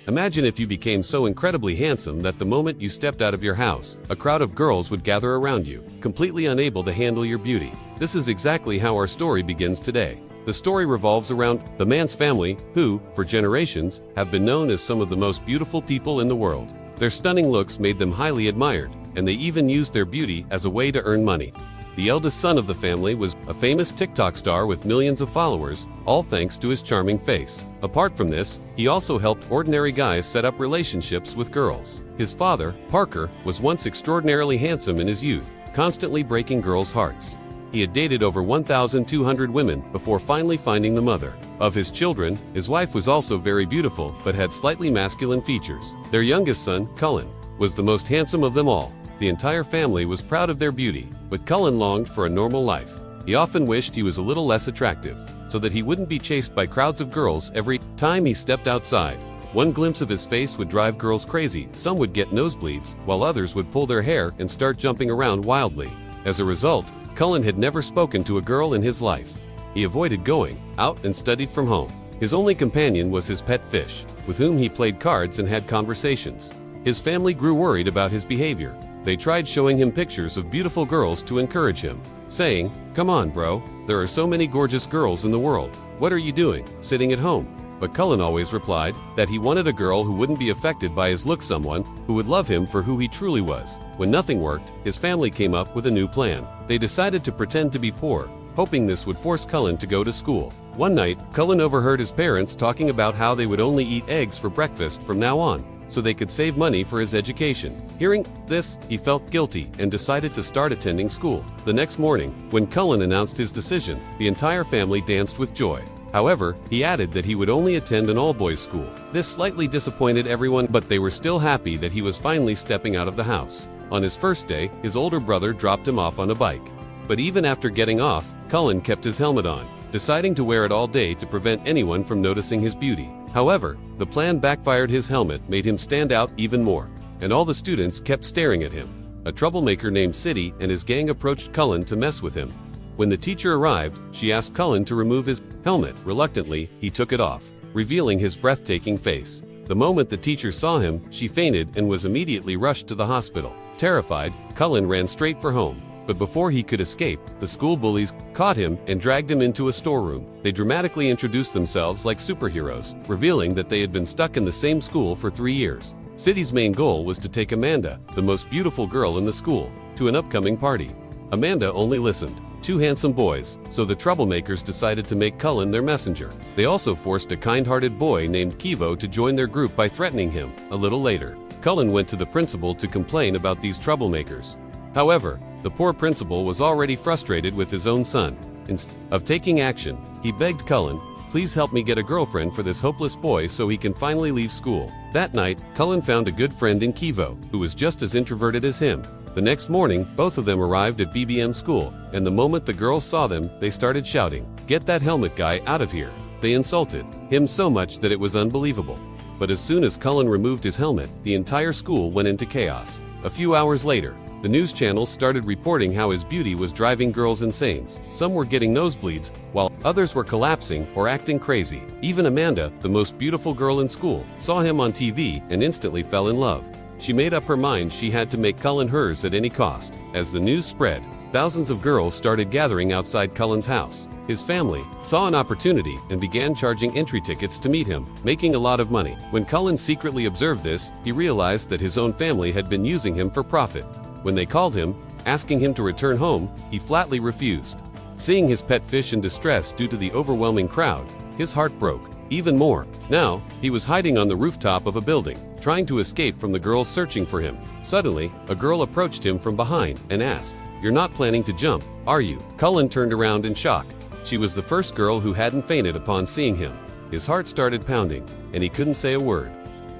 Imagine if you became so incredibly handsome that the moment you stepped out of your house, a crowd of girls would gather around you, completely unable to handle your beauty. This is exactly how our story begins today. The story revolves around the Mance family, who, for generations, have been known as some of the most beautiful people in the world. Their stunning looks made them highly admired, and they even used their beauty as a way to earn money. The eldest son of the family was a famous TikTok star with millions of followers, all thanks to his charming face. Apart from this, he also helped ordinary guys set up relationships with girls. His father, Parker, was once extraordinarily handsome in his youth, constantly breaking girls' hearts. He had dated over 1,200 women before finally finding the mother of his children. His wife was also very beautiful but had slightly masculine features. Their youngest son, Cullen, was the most handsome of them all. The entire family was proud of their beauty, but Cullen longed for a normal life. He often wished he was a little less attractive, so that he wouldn't be chased by crowds of girls every time he stepped outside. One glimpse of his face would drive girls crazy. Some would get nosebleeds, while others would pull their hair and start jumping around wildly. As a result, Cullen had never spoken to a girl in his life. He avoided going out and studied from home. His only companion was his pet fish, with whom he played cards and had conversations. His family grew worried about his behavior. They tried showing him pictures of beautiful girls to encourage him, saying, "Come on, bro, there are so many gorgeous girls in the world. What are you doing, sitting at home?" But Cullen always replied that he wanted a girl who wouldn't be affected by his look, someone who would love him for who he truly was. When nothing worked, his family came up with a new plan. They decided to pretend to be poor, hoping this would force Cullen to go to school. One night, Cullen overheard his parents talking about how they would only eat eggs for breakfast from now on, so they could save money for his education. Hearing this, he felt guilty and decided to start attending school. The next morning, when Cullen announced his decision, the entire family danced with joy. However, he added that he would only attend an all-boys school. This slightly disappointed everyone, but they were still happy that he was finally stepping out of the house. On his first day, his older brother dropped him off on a bike. But even after getting off, Cullen kept his helmet on, deciding to wear it all day to prevent anyone from noticing his beauty. However, the plan backfired. His helmet made him stand out even more, and all the students kept staring at him. A troublemaker named City and his gang approached Cullen to mess with him. When the teacher arrived, she asked Cullen to remove his helmet. Reluctantly, he took it off, revealing his breathtaking face. The moment the teacher saw him, she fainted and was immediately rushed to the hospital. Terrified, Cullen ran straight for home. But before he could escape, the school bullies caught him and dragged him into a storeroom. They dramatically introduced themselves like superheroes, revealing that they had been stuck in the same school for 3 years. City's main goal was to take Amanda, the most beautiful girl in the school, to an upcoming party. Amanda only listened. Two handsome boys, so the troublemakers decided to make Cullen their messenger. They also forced a kind-hearted boy named Kivo to join their group by threatening him. A little later, Cullen went to the principal to complain about these troublemakers. However, the poor principal was already frustrated with his own son. Instead of taking action, he begged Cullen, "Please help me get a girlfriend for this hopeless boy so he can finally leave school." That night, Cullen found a good friend in Kivo, who was just as introverted as him. The next morning, both of them arrived at BBM school, and the moment the girls saw them, they started shouting, "Get that helmet guy out of here!" They insulted him so much that it was unbelievable. But as soon as Cullen removed his helmet, the entire school went into chaos. A few hours later, the news channels started reporting how his beauty was driving girls insane. Some were getting nosebleeds, while others were collapsing or acting crazy. Even Amanda, the most beautiful girl in school, saw him on TV and instantly fell in love. She made up her mind she had to make Cullen hers at any cost. As the news spread, thousands of girls started gathering outside Cullen's house. His family saw an opportunity and began charging entry tickets to meet him, making a lot of money. When Cullen secretly observed this, he realized that his own family had been using him for profit. When they called him, asking him to return home, he flatly refused. Seeing his pet fish in distress due to the overwhelming crowd, his heart broke even more. Now, he was hiding on the rooftop of a building, trying to escape from the girls searching for him. Suddenly, a girl approached him from behind and asked, "You're not planning to jump, are you?" Cullen turned around in shock. She was the first girl who hadn't fainted upon seeing him. His heart started pounding, and he couldn't say a word.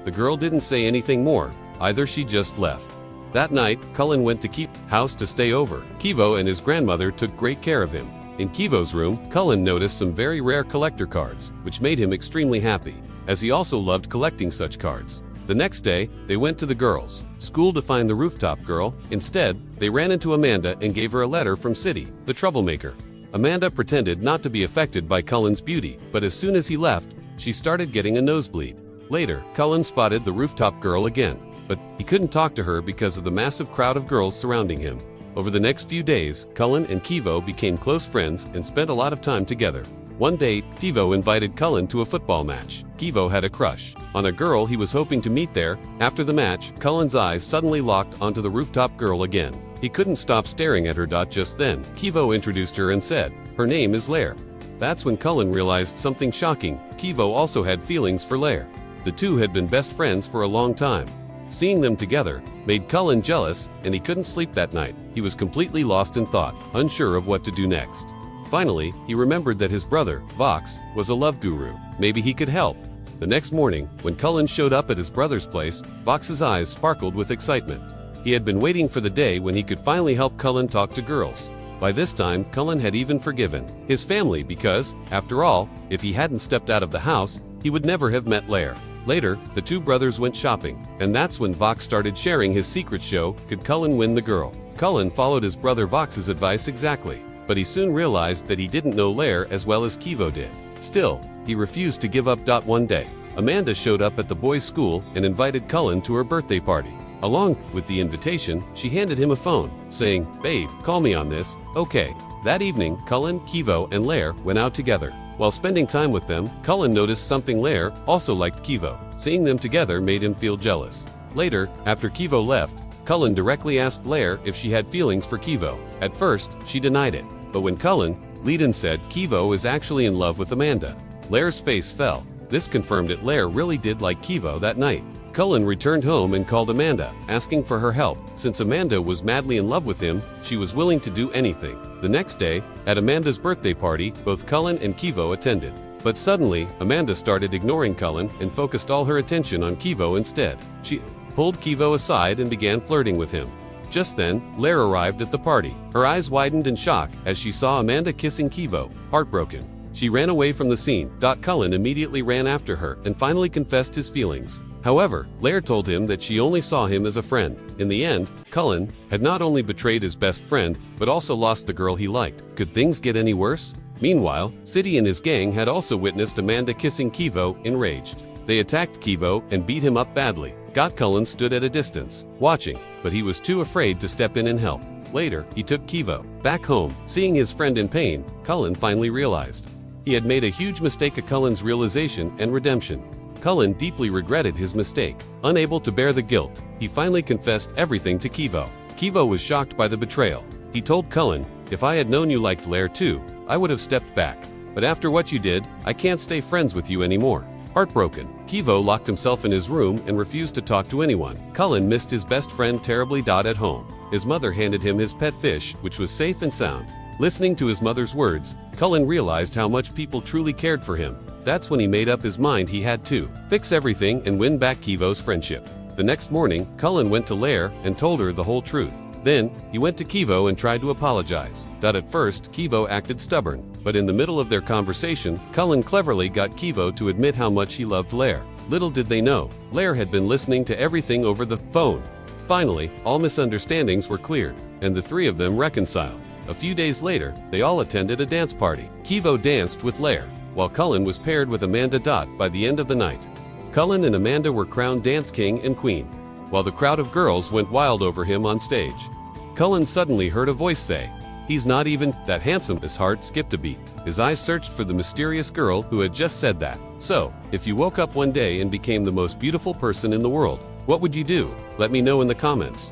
The girl didn't say anything more, either. She just left. That night, Cullen went to Kivo's house to stay over. Kivo and his grandmother took great care of him. In Kivo's room, Cullen noticed some very rare collector cards, which made him extremely happy, as he also loved collecting such cards. The next day, they went to the girls' school to find the rooftop girl. Instead, they ran into Amanda and gave her a letter from City, the troublemaker. Amanda pretended not to be affected by Cullen's beauty, but as soon as he left, she started getting a nosebleed. Later, Cullen spotted the rooftop girl again, but he couldn't talk to her because of the massive crowd of girls surrounding him. Over the next few days, Cullen and Kivo became close friends and spent a lot of time together. One day, Kivo invited Cullen to a football match. Kivo had a crush on a girl he was hoping to meet there. After the match, Cullen's eyes suddenly locked onto the rooftop girl again. He couldn't stop staring at her. Just then, Kivo introduced her and said, "Her name is Lair." That's when Cullen realized something shocking. Kivo also had feelings for Lair. The two had been best friends for a long time. Seeing them together made Cullen jealous, and he couldn't sleep that night. He was completely lost in thought, unsure of what to do next. Finally, he remembered that his brother, Vox, was a love guru. Maybe he could help. The next morning, when Cullen showed up at his brother's place, Vox's eyes sparkled with excitement. He had been waiting for the day when he could finally help Cullen talk to girls. By this time, Cullen had even forgiven his family because, after all, if he hadn't stepped out of the house, he would never have met Lair. Later, the two brothers went shopping, and that's when Vox started sharing his secret show, could Cullen win the girl? Cullen followed his brother Vox's advice exactly, but he soon realized that he didn't know Lair as well as Kivo did. Still, he refused to give up. One day, Amanda showed up at the boys' school and invited Cullen to her birthday party. Along with the invitation, she handed him a phone, saying, "Babe, call me on this, okay?" That evening, Cullen, Kivo, and Lair went out together. While spending time with them, Cullen noticed something. Lair also liked Kivo. Seeing them together made him feel jealous. Later, after Kivo left, Cullen directly asked Lair if she had feelings for Kivo. At first, she denied it, but when Cullen Leadon said Kivo is actually in love with Amanda, Lair's face fell. This confirmed that Lair really did like Kivo that night. Cullen returned home and called Amanda, asking for her help. Since Amanda was madly in love with him, she was willing to do anything. The next day, at Amanda's birthday party, both Cullen and Kivo attended. But suddenly, Amanda started ignoring Cullen and focused all her attention on Kivo instead. She pulled Kivo aside and began flirting with him. Just then, Lair arrived at the party. Her eyes widened in shock as she saw Amanda kissing Kivo. Heartbroken, she ran away from the scene. Cullen immediately ran after her and finally confessed his feelings. However, Lair told him that she only saw him as a friend. In the end, Cullen had not only betrayed his best friend, but also lost the girl he liked. Could things get any worse? Meanwhile, City and his gang had also witnessed Amanda kissing Kivo. Enraged, they attacked Kivo and beat him up badly. Cullen stood at a distance, watching, but he was too afraid to step in and help. Later, he took Kivo back home. Seeing his friend in pain, Cullen finally realized he had made a huge mistake. Cullen's realization and redemption. Cullen deeply regretted his mistake. Unable to bear the guilt, he finally confessed everything to Kivo. Kivo was shocked by the betrayal. He told Cullen, "If I had known you liked Lair too, I would have stepped back. But after what you did, I can't stay friends with you anymore." Heartbroken, Kivo locked himself in his room and refused to talk to anyone. Cullen missed his best friend terribly. At home, his mother handed him his pet fish, which was safe and sound. Listening to his mother's words, Cullen realized how much people truly cared for him. That's when he made up his mind he had to fix everything and win back Kivo's friendship. The next morning, Cullen went to Lair and told her the whole truth. Then, he went to Kivo and tried to apologize. At first, Kivo acted stubborn, but in the middle of their conversation, Cullen cleverly got Kivo to admit how much he loved Lair. Little did they know, Lair had been listening to everything over the phone. Finally, all misunderstandings were cleared, and the three of them reconciled. A few days later, they all attended a dance party. Kivo danced with Lair, while Cullen was paired with Amanda. By the end of the night, Cullen and Amanda were crowned dance king and queen, while the crowd of girls went wild over him on stage. Cullen suddenly heard a voice say, "He's not even that handsome." His heart skipped a beat. His eyes searched for the mysterious girl who had just said that. So, if you woke up one day and became the most beautiful person in the world, what would you do? Let me know in the comments.